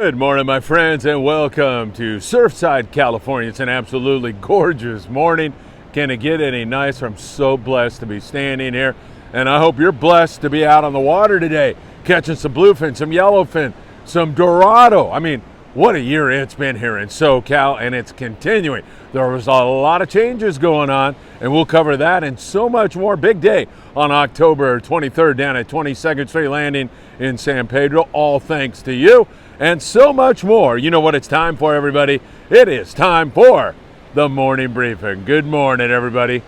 Good morning, my friends, and welcome to Surfside, California. It's an absolutely gorgeous morning. Can it get any nicer? I'm so blessed to be standing here, and I hope you're blessed to be out on the water today, catching some bluefin, some yellowfin, some dorado. I mean, what a year it's been here in SoCal, and it's continuing. There was a lot of changes going on, and we'll cover that and so much more. Big day on October 23rd down at 22nd Street Landing in San Pedro, all thanks to you. And so much more. You know what it's time for, everybody? It is time for the morning briefing. Good morning, everybody.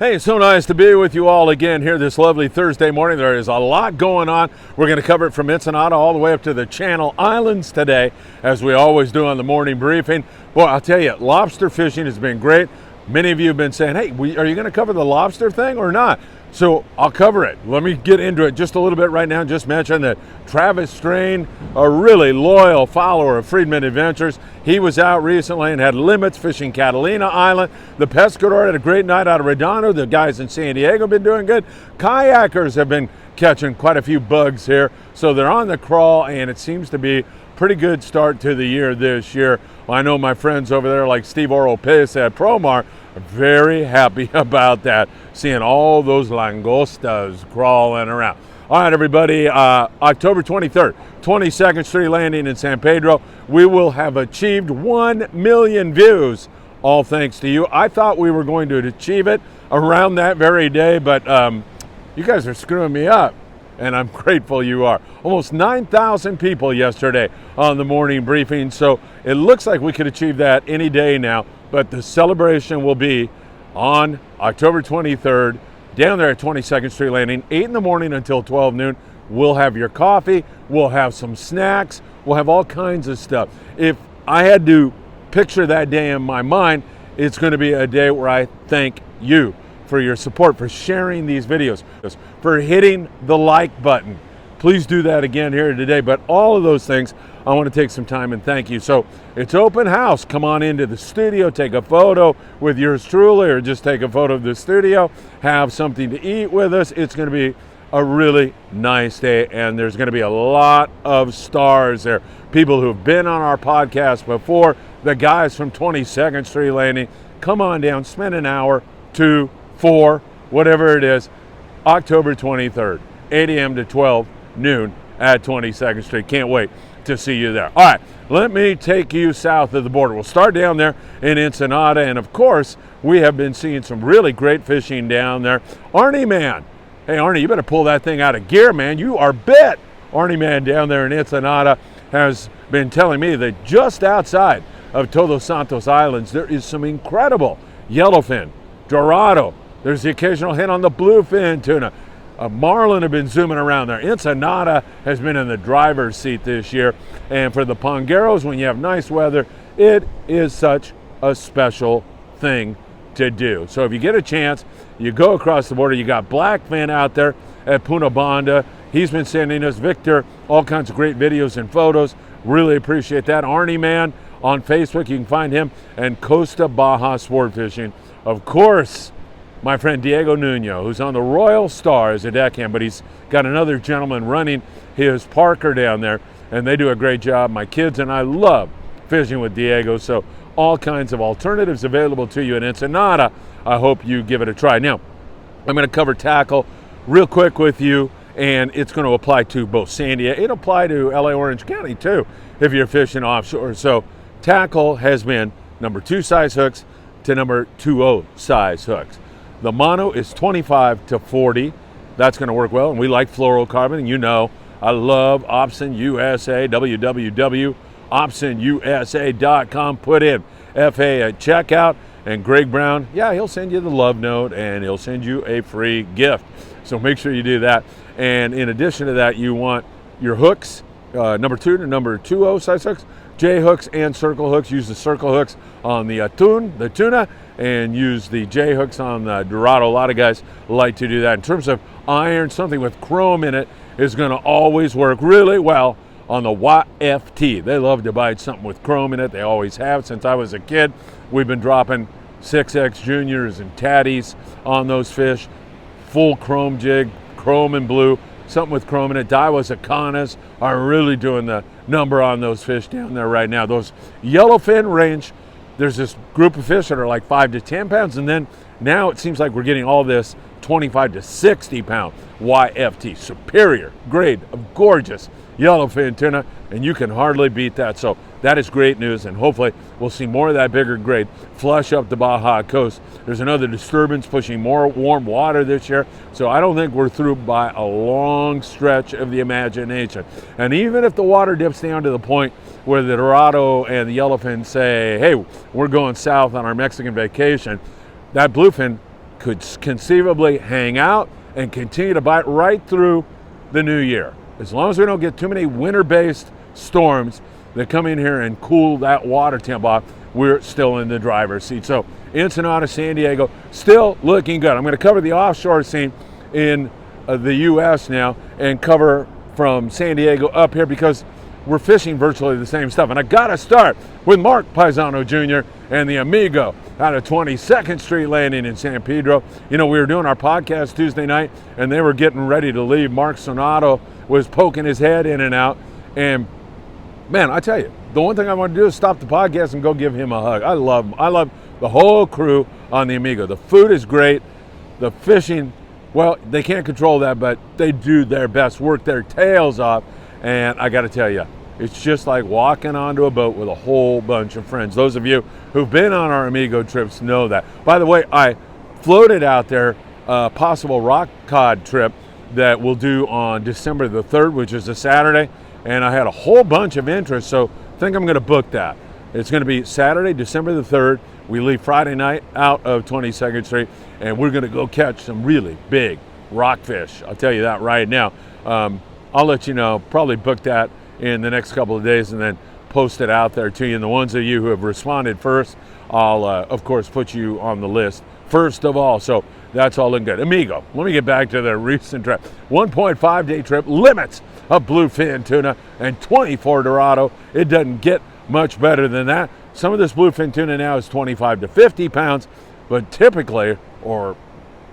Hey, it's so nice to be with you all again here this lovely Thursday morning. There is a lot going on. We're going to cover it from Ensenada all the way up to the Channel Islands today, as we always do on the morning briefing. Boy, I'll tell you, lobster fishing has been great. Many of you have been saying, hey, are you going to cover the lobster thing or not? So I'll cover it. Let me get into it just a little bit right now. Just mention that Travis Strain, a really loyal follower of Friedman Adventures, he was out recently and had limits fishing Catalina Island. The Pescador had a great night out of Redondo. The guys in San Diego have been doing good. Kayakers have been catching quite a few bugs here. So they're on the crawl, and it seems to be pretty good start to the year this year. I know my friends over there like Steve Oropez at Promar are very happy about that, seeing all those langostas crawling around. All right, everybody, October 23rd, 22nd Street Landing in San Pedro. We will have achieved 1 million views, all thanks to you. I thought we were going to achieve it around that very day, but you guys are screwing me up, and I'm grateful you are. Almost 9,000 people yesterday on the morning briefing, so it looks like we could achieve that any day now, but the celebration will be on October 23rd, down there at 22nd Street Landing, 8 in the morning until 12 noon. We'll have your coffee, we'll have some snacks, we'll have all kinds of stuff. If I had to picture that day in my mind, it's going to be a day where I thank you for your support, for sharing these videos, for hitting the like button. Please do that again here today. But all of those things, I want to take some time and thank you. So it's open house. Come on into the studio, take a photo with yours truly, or just take a photo of the studio, have something to eat with us. It's going to be a really nice day, and there's going to be a lot of stars there. People who've been on our podcast before, the guys from 22nd Street Landing. Come on down, spend an hour, 2, 4, whatever it is, October 23rd, 8 a.m. to 12 noon at 22nd Street. Can't wait to see you there. All right, let me take you south of the border. We'll start down there in Ensenada, and of course, we have been seeing some really great fishing down there. Arnie Man, hey Arnie, you better pull that thing out of gear, man. You are bit. Arnie Man down there in Ensenada has been telling me that just outside of Todos Santos Islands, there is some incredible yellowfin, dorado. There's the occasional hit on the bluefin tuna. Marlin have been zooming around there. Ensenada has been in the driver's seat this year. And for the pongueros, when you have nice weather, it is such a special thing to do. So if you get a chance, you go across the border. You got Blackfin out there at Punta Banda. He's been sending us, Victor, all kinds of great videos and photos. Really appreciate that. Arnie Man on Facebook, you can find him, and Costa Baja Sport Fishing. Of course, my friend Diego Nuno, who's on the Royal Star as a deckhand, but he's got another gentleman running his Parker down there, and they do a great job. My kids and I love fishing with Diego, so all kinds of alternatives available to you in Ensenada. I hope you give it a try. Now, I'm going to cover tackle real quick with you, and it's going to apply to both San Diego. It'll apply to LA Orange County, too, if you're fishing offshore. So tackle has been number 2 size hooks to number 2.0 size hooks. The mono is 25 to 40. That's going to work well, and we like fluorocarbon, and you know I love Opsin USA, www.opsinusa.com. Put in FA at checkout, and Greg Brown, yeah, he'll send you the love note, and he'll send you a free gift. So make sure you do that. And in addition to that, you want your hooks, number 2 to number 2.0 size hooks, J hooks and circle hooks. Use the circle hooks on the tuna, and use the J hooks on the Dorado. A lot of guys like to do that. In terms of iron, something with chrome in it is going to always work really well on the YFT. They love to bite something with chrome in it. They always have since I was a kid. We've been dropping 6X juniors and tatties on those fish. Full chrome jig, chrome and blue, something with chrome in it. Daiwas Akanas are really doing the number on those fish down there right now. Those yellowfin range, there's this group of fish that are like 5 to 10 pounds, and then now it seems like we're getting all this 25 to 60 pound YFT, superior grade of gorgeous yellowfin tuna, and you can hardly beat that. So that is great news, and hopefully we'll see more of that bigger grade flush up the Baja coast. There's another disturbance pushing more warm water this year, so I don't think we're through by a long stretch of the imagination. And even if the water dips down to the point where the Dorado and the yellowfin say, hey, we're going south on our Mexican vacation, that bluefin could conceivably hang out and continue to bite right through the new year. As long as we don't get too many winter-based storms that come in here and cool that water temp off, we're still in the driver's seat. So Ensenada, San Diego, still looking good. I'm going to cover the offshore scene in the U.S. now and cover from San Diego up here because we're fishing virtually the same stuff. And I got to start with Mark Paisano Jr. and the Amigo out of 22nd Street Landing in San Pedro. You know, we were doing our podcast Tuesday night, and they were getting ready to leave. Mark Sonato was poking his head in and out. And, man, I tell you, the one thing I want to do is stop the podcast and go give him a hug. I love him. I love the whole crew on the Amigo. The food is great. The fishing, well, they can't control that, but they do their best, work their tails off. And I got to tell you, it's just like walking onto a boat with a whole bunch of friends. Those of you who've been on our Amigo trips know that. By the way, I floated out there a possible rock cod trip that we'll do on December the 3rd, which is a Saturday. And I had a whole bunch of interest, so I think I'm going to book that. It's going to be Saturday, December the 3rd. We leave Friday night out of 22nd Street, and we're going to go catch some really big rockfish. I'll tell you that right now. I'll let you know, probably book that in the next couple of days and then post it out there to you. And the ones of you who have responded first, I'll, of course, put you on the list first of all. So that's all looking good. Amigo, let me get back to the recent trip. 1.5 day trip, limits of bluefin tuna and 24 Dorado. It doesn't get much better than that. Some of this bluefin tuna now is 25 to 50 pounds, but typically, or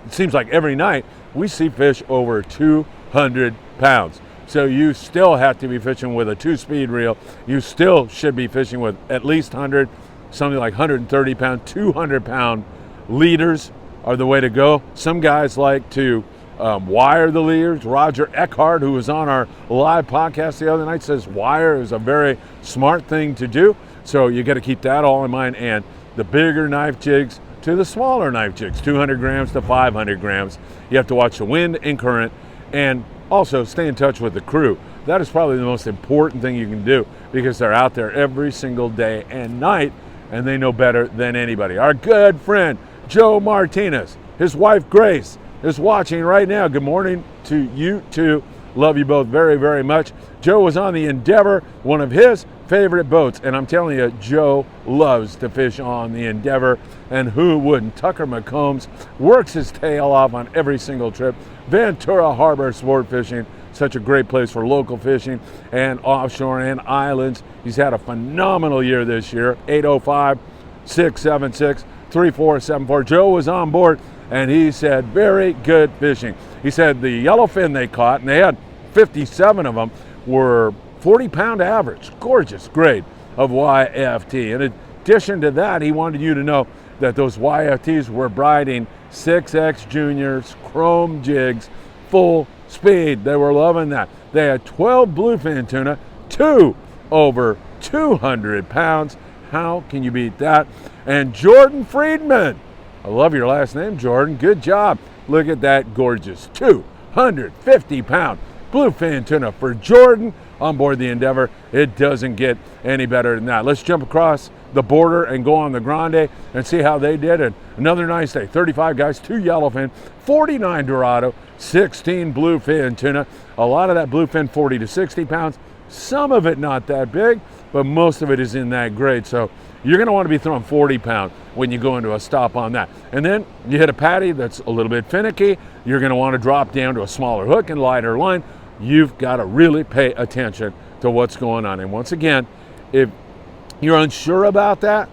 it seems like every night, we see fish over 200 pounds. So you still have to be fishing with a 2-speed reel. You still should be fishing with at least 100, something like 130 pound, 200 pound leaders are the way to go. Some guys like to wire the leaders. Roger Eckhart, who was on our live podcast the other night, says wire is a very smart thing to do. So you got to keep that all in mind. And the bigger knife jigs to the smaller knife jigs, 200 grams to 500 grams. You have to watch the wind and current, and also stay in touch with the crew. That is probably the most important thing you can do because they're out there every single day and night, and they know better than anybody. Our good friend Joe Martinez, his wife Grace, is watching right now. Good morning to you too. Love you both very, very much. Joe was on the Endeavor, one of his favorite boats, and I'm telling you, Joe loves to fish on the Endeavor, and who wouldn't? Tucker McCombs works his tail off on every single trip. Ventura Harbor Sport Fishing, such a great place for local fishing and offshore and islands. He's had a phenomenal year this year. 805-676-3474. Joe was on board, and he said, very good fishing. He said the yellowfin they caught, and they had 57 of them, were 40-pound average. Gorgeous grade of YFT. In addition to that, he wanted you to know that those YFTs were biting 6X juniors, chrome jigs, full speed. They were loving that. They had 12 bluefin tuna, 2 over 200 pounds. How can you beat that? And Jordan Friedman, I love your last name, Jordan. Good job. Look at that gorgeous 250-pound bluefin tuna for Jordan on board the Endeavor. It doesn't get any better than that. Let's jump across the border and go on the Grande and see how they did. And another nice day. 35 guys, 2 yellowfin, 49 Dorado, 16 bluefin tuna. A lot of that bluefin 40 to 60 pounds. Some of it not that big, but most of it is in that grade. So you're going to want to be throwing 40 pound when you go into a stop on that. And then you hit a patty that's a little bit finicky. You're going to want to drop down to a smaller hook and lighter line. You've got to really pay attention to what's going on. And once again, if you're unsure about that,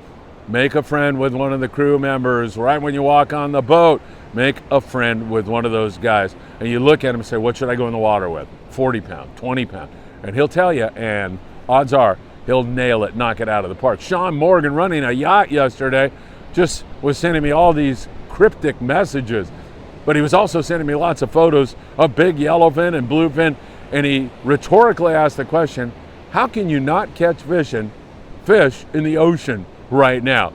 make a friend with one of the crew members. Right when you walk on the boat, make a friend with one of those guys. And you look at him and say, what should I go in the water with? 40 pound, 20 pound. And he'll tell you, and odds are he'll nail it, knock it out of the park. Sean Morgan, running a yacht yesterday, just was sending me all these cryptic messages. But he was also sending me lots of photos of big yellowfin and bluefin. And he rhetorically asked the question, how can you not catch fish in the ocean right now?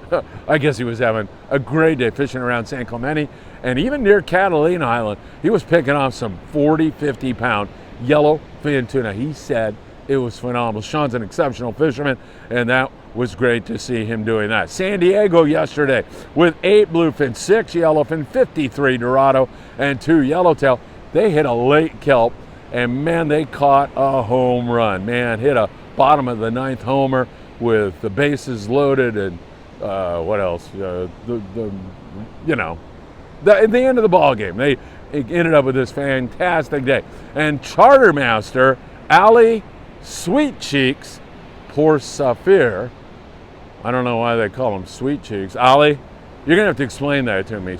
I guess he was having a great day fishing around San Clemente. And even near Catalina Island, he was picking off some 40, 50 pound yellowfin tuna. He said it was phenomenal. Sean's an exceptional fisherman, and that was great to see him doing that. San Diego yesterday with 8 bluefin, 6 yellowfin, 53 dorado, and 2 yellowtail. They hit a late kelp, and man, they caught a home run. Man, hit a bottom of the 9th homer with the bases loaded, and what else? At the end of the ball game, they ended up with this fantastic day. And chartermaster Ali Sweet Cheeks Porsafir, I don't know why they call him Sweet Cheeks. Ali, you're gonna have to explain that to me.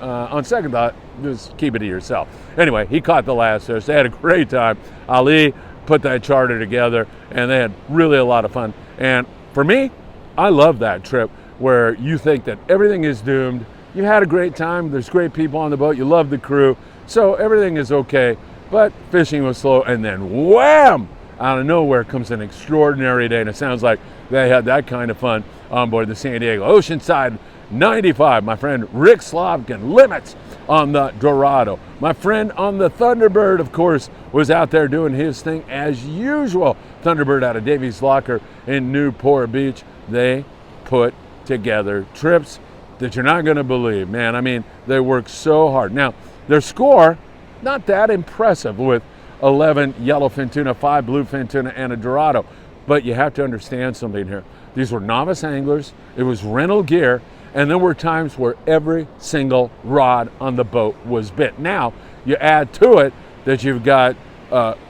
On second thought, just keep it to yourself. Anyway, he caught the last fish. They had a great time. Ali put that charter together, and they had really a lot of fun. And for me, I love that trip where you think that everything is doomed. You had a great time. There's great people on the boat. You love the crew. So everything is okay. But fishing was slow. And then wham! Out of nowhere comes an extraordinary day. And it sounds like they had that kind of fun on board the San Diego. Oceanside 95. My friend Rick Slavkin, limits on the Dorado. My friend on the Thunderbird, of course, was out there doing his thing as usual. Thunderbird out of Davies Locker in Newport Beach. They put together trips that you're not going to believe, man. I mean, they work so hard. Now, their score, not that impressive with 11 yellowfin tuna, 5 bluefin tuna, and a Dorado. But you have to understand something here. These were novice anglers. It was rental gear. And there were times where every single rod on the boat was bit. Now, you add to it that you've got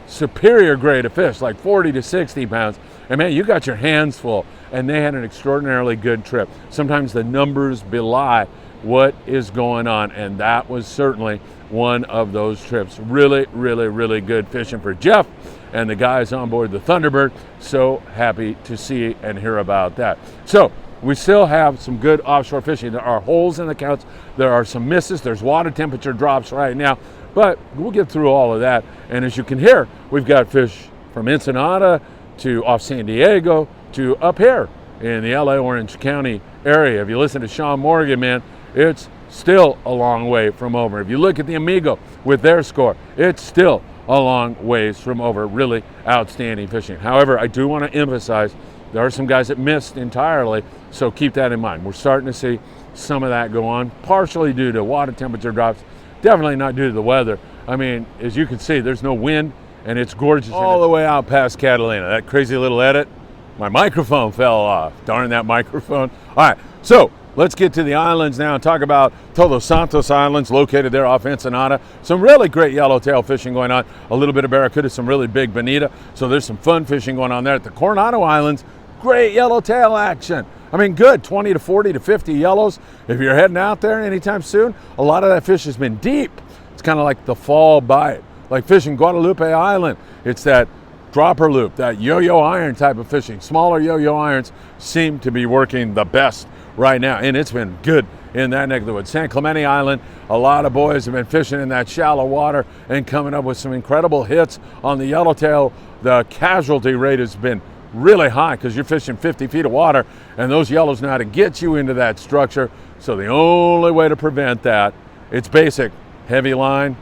superior grade of fish, like 40 to 60 pounds. And man, you got your hands full. And they had an extraordinarily good trip. Sometimes the numbers belie what is going on. And that was certainly one of those trips. Really, really, really good fishing for Jeff and the guys on board the Thunderbird. So happy to see and hear about that. So we still have some good offshore fishing. There are holes in the counts. There are some misses. There's water temperature drops right now. But we'll get through all of that. And as you can hear, we've got fish from Ensenada to off San Diego to up here in the LA Orange County area. If you listen to Sean Morgan, man, it's still a long way from over. If you look at the Amigo with their score, it's still a long ways from over. Really outstanding fishing. However, I do want to emphasize there are some guys that missed entirely, so keep that in mind. We're starting to see some of that go on, partially due to water temperature drops, definitely not due to the weather. I mean, as you can see, there's no wind, and it's gorgeous. All the way out past Catalina. That crazy little edit, my microphone fell off. Darn that microphone. All right, so let's get to the islands now and talk about Todos Santos Islands, located there off Ensenada. Some really great yellowtail fishing going on. A little bit of barracuda, some really big bonita. So there's some fun fishing going on there. At the Coronado Islands, great yellowtail action. I mean, good, 20 to 40 to 50 yellows. If you're heading out there anytime soon, a lot of that fish has been deep. It's kind of like the fall bite, like fishing Guadalupe Island. It's that dropper loop, that yo-yo iron type of fishing. Smaller yo-yo irons seem to be working the best right now, and it's been good in that neck of the woods. San Clemente Island, a lot of boys have been fishing in that shallow water and coming up with some incredible hits on the yellowtail. The casualty rate has been really high because you're fishing 50 feet of water, and those yellows know how to get you into that structure. So the only way to prevent that, it's basic. Heavy line,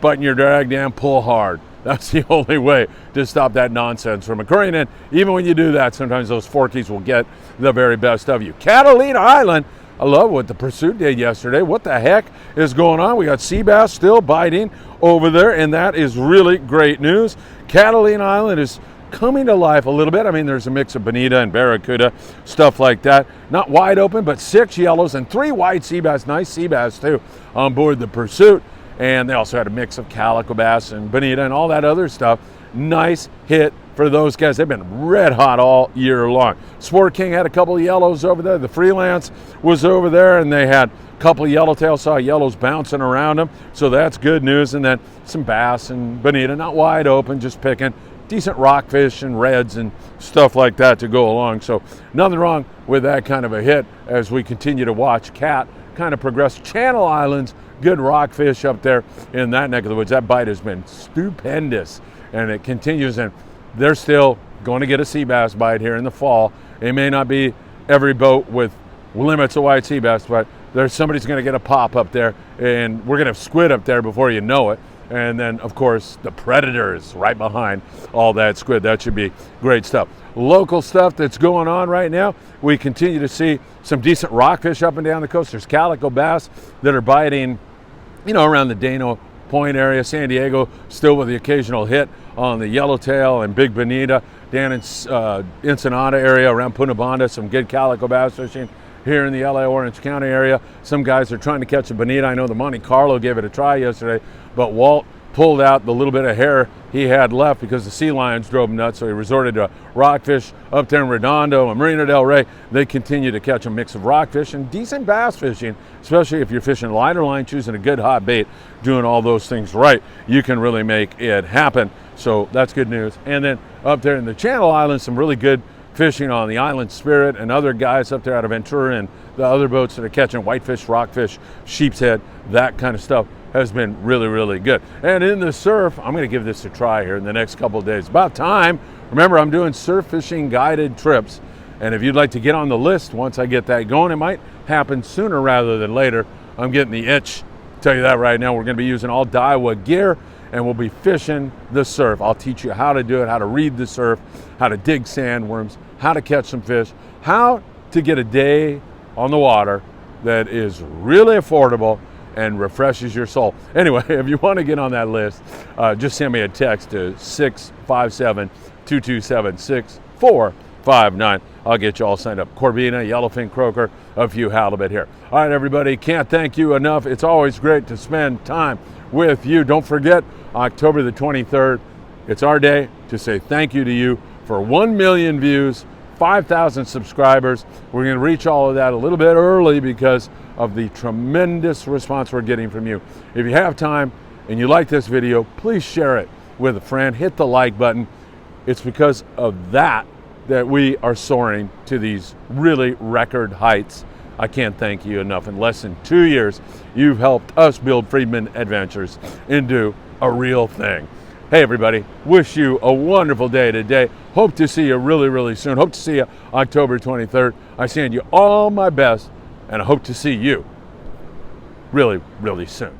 button your drag down, pull hard. That's the only way to stop that nonsense from occurring. And even when you do that, sometimes those forkies will get the very best of you. Catalina Island, I love what the pursuit did yesterday. What the heck is going on? We got sea bass still biting over there, and that is really great news. Catalina Island is coming to life a little bit. I mean, there's a mix of bonita and barracuda, stuff like that. Not wide open, but 6 yellows and 3 white sea bass, nice sea bass too, on board the Pursuit. And they also had a mix of calico bass and bonita and all that other stuff. Nice hit for those guys. They've been red hot all year long. Sport King had a couple of yellows over there. The Freelance was over there, and they had a couple of yellowtails. Saw yellows bouncing around them, so that's good news. And then some bass and bonita, not wide open, just picking decent rockfish and reds and stuff like that to go along. So nothing wrong with that kind of a hit as we continue to watch Cat kind of progress. Channel Islands, good rockfish up there in that neck of the woods. That bite has been stupendous, and it continues, and they're still going to get a sea bass bite here in the fall. It may not be every boat with limits of white sea bass, but somebody's going to get a pop up there, and we're going to have squid up there before you know it. And then, of course, the predators right behind all that squid. That should be great stuff. Local stuff that's going on right now, we continue to see some decent rockfish up and down the coast. There's calico bass that are biting, around the Dano Point area, San Diego, still with the occasional hit on the yellowtail and big bonita. Down in Ensenada area, around Punta Banda, some good calico bass fishing. Here in the LA Orange County area, some guys are trying to catch a bonita. I know the Monte Carlo gave it a try yesterday, but Walt pulled out the little bit of hair he had left because the sea lions drove him nuts, so he resorted to rockfish up there in Redondo and Marina del Rey. They continue to catch a mix of rockfish and decent bass fishing, especially if you're fishing lighter line, choosing a good hot bait, doing all those things right. You can really make it happen, so that's good news. And then up there in the Channel Islands, some really good fishing on the Island Spirit and other guys up there out of Ventura and the other boats that are catching whitefish, rockfish, sheep's head, that kind of stuff has been really, really good. And in the surf, I'm going to give this a try here in the next couple of days. About time. Remember, I'm doing surf fishing guided trips, and if you'd like to get on the list once I get that going, it might happen sooner rather than later. I'm getting the itch. Tell you that right now. We're going to be using all Daiwa gear, and we'll be fishing the surf. I'll teach you how to do it, how to read the surf, how to dig sandworms, how to catch some fish, how to get a day on the water that is really affordable and refreshes your soul. Anyway, if you want to get on that list, just send me a text to 657-227-6459. I'll get you all signed up. Corbina, yellowfin croaker, a few halibut here. All right, everybody, can't thank you enough. It's always great to spend time with you. Don't forget, October the 23rd, it's our day to say thank you to you for 1 million views, 5,000 subscribers. We're going to reach all of that a little bit early because of the tremendous response we're getting from you. If you have time and you like this video, please share it with a friend. Hit the like button. It's because of that we are soaring to these really record heights. I can't thank you enough. In less than 2 years, you've helped us build Friedman Adventures into a real thing. Hey everybody, wish you a wonderful day today. Hope to see you really, really soon. Hope to see you October 23rd. I send you all my best, and I hope to see you really, really soon.